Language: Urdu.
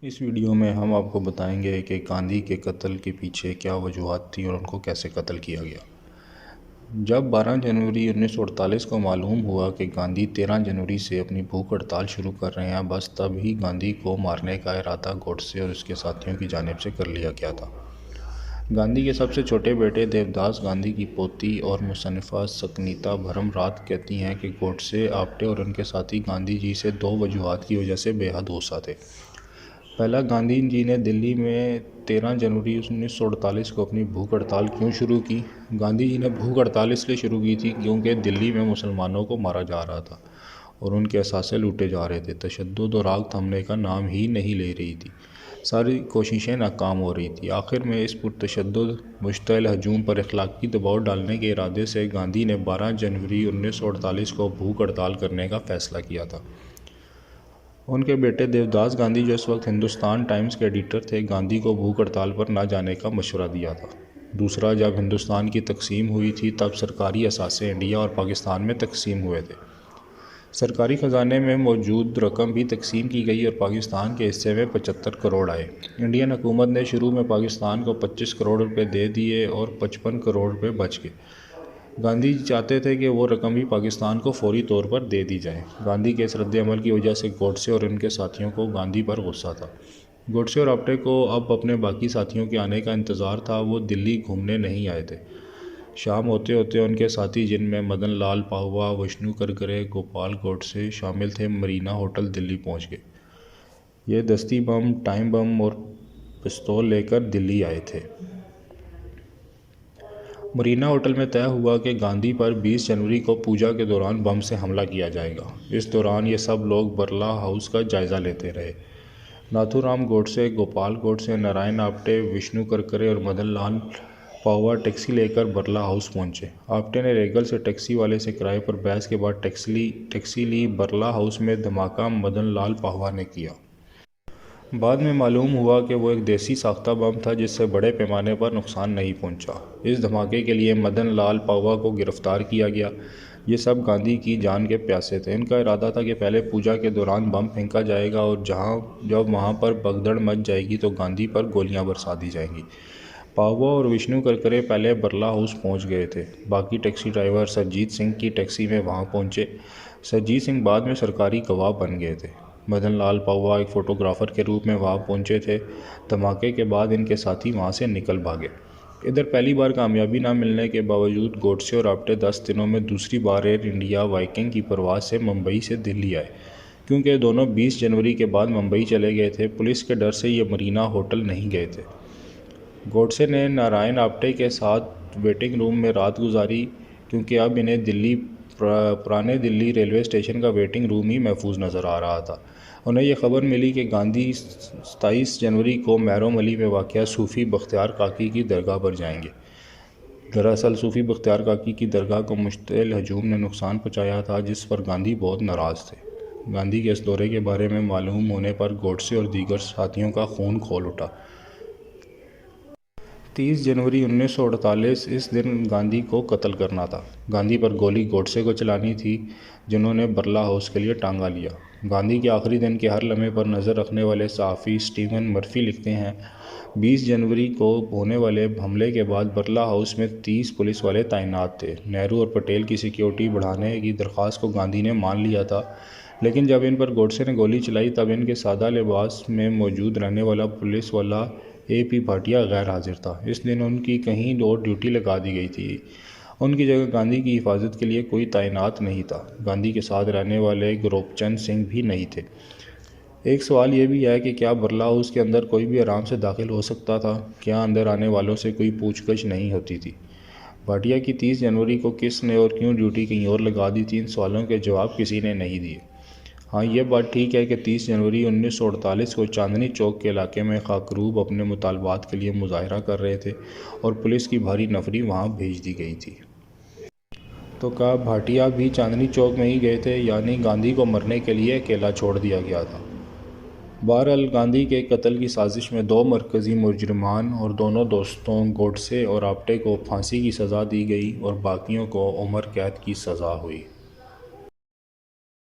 اس ویڈیو میں ہم آپ کو بتائیں گے کہ گاندھی کے قتل کے پیچھے کیا وجوہات تھیں اور ان کو کیسے قتل کیا گیا۔ جب 12 جنوری 1948 کو معلوم ہوا کہ گاندھی 13 جنوری سے اپنی بھوک ہڑتال شروع کر رہے ہیں، بس تب ہی گاندھی کو مارنے کا ارادہ گوڈسے اور اس کے ساتھیوں کی جانب سے کر لیا گیا تھا۔ گاندھی کے سب سے چھوٹے بیٹے دیوداس گاندھی کی پوتی اور مصنفہ سکنیتا بھرم رات کہتی ہیں کہ گوڈسے، آپٹے اور ان کے ساتھی گاندھی جی سے دو وجوہات کی وجہ سے بے حد غصہ تھے۔ پہلا، گاندھی جی نے دلی میں 13 جنوری 1948 کو اپنی بھوک ہڑتال کیوں شروع کی؟ گاندھی جی نے بھوک ہڑتال اس لیے شروع کی تھی کیونکہ دلی میں مسلمانوں کو مارا جا رہا تھا اور ان کے اثاثے لوٹے جا رہے تھے۔ تشدد اور آگ تھمنے کا نام ہی نہیں لے رہی تھی، ساری کوششیں ناکام ہو رہی تھیں۔ آخر میں اس پرتشدد مشتعل ہجوم پر اخلاقی دباؤ ڈالنے کے ارادے سے گاندھی نے 12 جنوری 1948 کو بھوک ہڑتال کرنے کا فیصلہ کیا تھا۔ ان کے بیٹے دیوداس گاندھی، جو اس وقت ہندوستان ٹائمز کے ایڈیٹر تھے، گاندھی کو بھوک ہڑتال پر نہ جانے کا مشورہ دیا تھا۔ دوسرا، جب ہندوستان کی تقسیم ہوئی تھی تب سرکاری اثاثے انڈیا اور پاکستان میں تقسیم ہوئے تھے۔ سرکاری خزانے میں موجود رقم بھی تقسیم کی گئی اور پاکستان کے حصے میں 75 کروڑ آئے۔ انڈین حکومت نے شروع میں پاکستان کو 25 کروڑ روپے دے دیے اور 55 کروڑ روپے بچ گئے۔ گاندھی جی چاہتے تھے کہ وہ رقم بھی پاکستان کو فوری طور پر دے دی جائے۔ گاندھی کے اس رد عمل کی وجہ سے گوڈسے اور ان کے ساتھیوں کو گاندھی پر غصہ تھا۔ گوڈسے اور آپٹے کو اب اپنے باقی ساتھیوں کے آنے کا انتظار تھا۔ وہ دلی گھومنے نہیں آئے تھے۔ شام ہوتے ہوتے ان کے ساتھی، جن میں مدن لال پاہوا، وشنو کرکرے، گوپال گوڈسے شامل تھے، مرینا ہوٹل دلی پہنچ گئے۔ یہ دستی بم، ٹائم بم اور پستول لے کر دلی آئے تھے۔ مرینا ہوٹل میں طے ہوا کہ گاندھی پر 20 جنوری کو پوجا کے دوران بم سے حملہ کیا جائے گا۔ اس دوران یہ سب لوگ برلا ہاؤس کا جائزہ لیتے رہے۔ ناتھو رام گوڈسے، گوپال گوڈسے، نارائن آپٹے، وشنو کرکرے اور مدن لال پاہوا ٹیکسی لے کر برلا ہاؤس پہنچے۔ آپٹے نے ریگل سے ٹیکسی والے سے کرائے پر بحث کے بعد ٹیکسی لی۔ برلا ہاؤس میں دھماکہ مدن لال پاہوا نے کیا۔ بعد میں معلوم ہوا کہ وہ ایک دیسی ساختہ بم تھا جس سے بڑے پیمانے پر نقصان نہیں پہنچا۔ اس دھماکے کے لیے مدن لال پاہوا کو گرفتار کیا گیا۔ یہ سب گاندھی کی جان کے پیاسے تھے۔ ان کا ارادہ تھا کہ پہلے پوجا کے دوران بم پھینکا جائے گا اور جب وہاں پر بھگدڑ مچ جائے گی تو گاندھی پر گولیاں برسا دی جائیں گی۔ پاہوا اور وشنو کرکرے پہلے برلا ہاؤس پہنچ گئے تھے۔ باقی ٹیکسی ڈرائیور سرجیت سنگھ کی ٹیکسی میں وہاں پہنچے۔ سرجیت سنگھ بعد میں سرکاری گواہ بن گئے تھے۔ مدن لال پاہوا ایک فوٹوگرافر کے روپ میں وہاں پہنچے تھے۔ دھماکے کے بعد ان کے ساتھی وہاں سے نکل بھاگے۔ ادھر پہلی بار کامیابی نہ ملنے کے باوجود گوڈسے اور آپٹے 10 دنوں میں دوسری بار ایئر انڈیا وائکنگ کی پرواز سے ممبئی سے دلی آئے۔ کیونکہ دونوں 20 جنوری کے بعد ممبئی چلے گئے تھے، پولیس کے ڈر سے یہ مرینا ہوٹل نہیں گئے تھے۔ گوڈسے نے نارائن آپٹے کے ساتھ ویٹنگ روم میں رات گزاری کیونکہ اب انہیں پرانے دلی ریلوے اسٹیشن کا ویٹنگ روم ہی محفوظ نظر آ رہا تھا۔ انہیں یہ خبر ملی کہ گاندھی 27 جنوری کو محروم علی میں واقع صوفی بختیار کاکی کی درگاہ پر جائیں گے۔ دراصل صوفی بختیار کاکی کی درگاہ کو مشتعل ہجوم نے نقصان پہنچایا تھا، جس پر گاندھی بہت ناراض تھے۔ گاندھی کے اس دورے کے بارے میں معلوم ہونے پر گوڈسے اور دیگر ساتھیوں کا خون کھول اٹھا۔ 30 جنوری 1948 اس دن گاندھی کو قتل کرنا تھا۔ گاندھی پر گولی گوڈسے کو چلانی تھی، جنہوں نے برلا ہاؤس کے لیے ٹانگا لیا۔ گاندھی کے آخری دن کے ہر لمحے پر نظر رکھنے والے صحافی اسٹیون مرفی لکھتے ہیں، 20 جنوری کو ہونے والے حملے کے بعد برلا ہاؤس میں 30 پولیس والے تعینات تھے۔ نہرو اور پٹیل کی سیکیورٹی بڑھانے کی درخواست کو گاندھی نے مان لیا تھا، لیکن جب ان پر گوڈسے نے گولی چلائی تب ان کے سادہ لباس میں موجود رہنے والا پولیس والا اے پی بھاٹیا غیر حاضر تھا۔ اس دن ان کی کہیں اور ڈیوٹی لگا دی گئی تھی۔ ان کی جگہ گاندھی کی حفاظت کے لیے کوئی تعینات نہیں تھا۔ گاندھی کے ساتھ رہنے والے گروپ چند سنگھ بھی نہیں تھے۔ ایک سوال یہ بھی ہے کہ کیا برلا ہاؤس کے اندر کوئی بھی آرام سے داخل ہو سکتا تھا؟ کیا اندر آنے والوں سے کوئی پوچھ گچھ نہیں ہوتی تھی؟ بھاٹیا کی 30 جنوری کو کس نے اور کیوں ڈیوٹی کہیں اور لگا دی تھی؟ ان سوالوں کے جواب کسی نے نہیں دیے۔ ہاں، یہ بات ٹھیک ہے کہ 30 جنوری 1948 کو چاندنی چوک کے علاقے میں خاکروب اپنے مطالبات کے لیے مظاہرہ کر رہے تھے اور پولیس کی بھاری نفری وہاں بھیج دی گئی تھی۔ تو کیا بھاٹیا بھی چاندنی چوک میں ہی گئے تھے؟ یعنی گاندھی کو مرنے کے لیے اکیلا چھوڑ دیا گیا تھا۔ بہرحال گاندھی کے قتل کی سازش میں دو مرکزی مجرمان اور دونوں دوستوں گوڈسے اور آپٹے کو پھانسی کی سزا دی گئی اور باقیوں کو عمر قید کی سزا ہوئی۔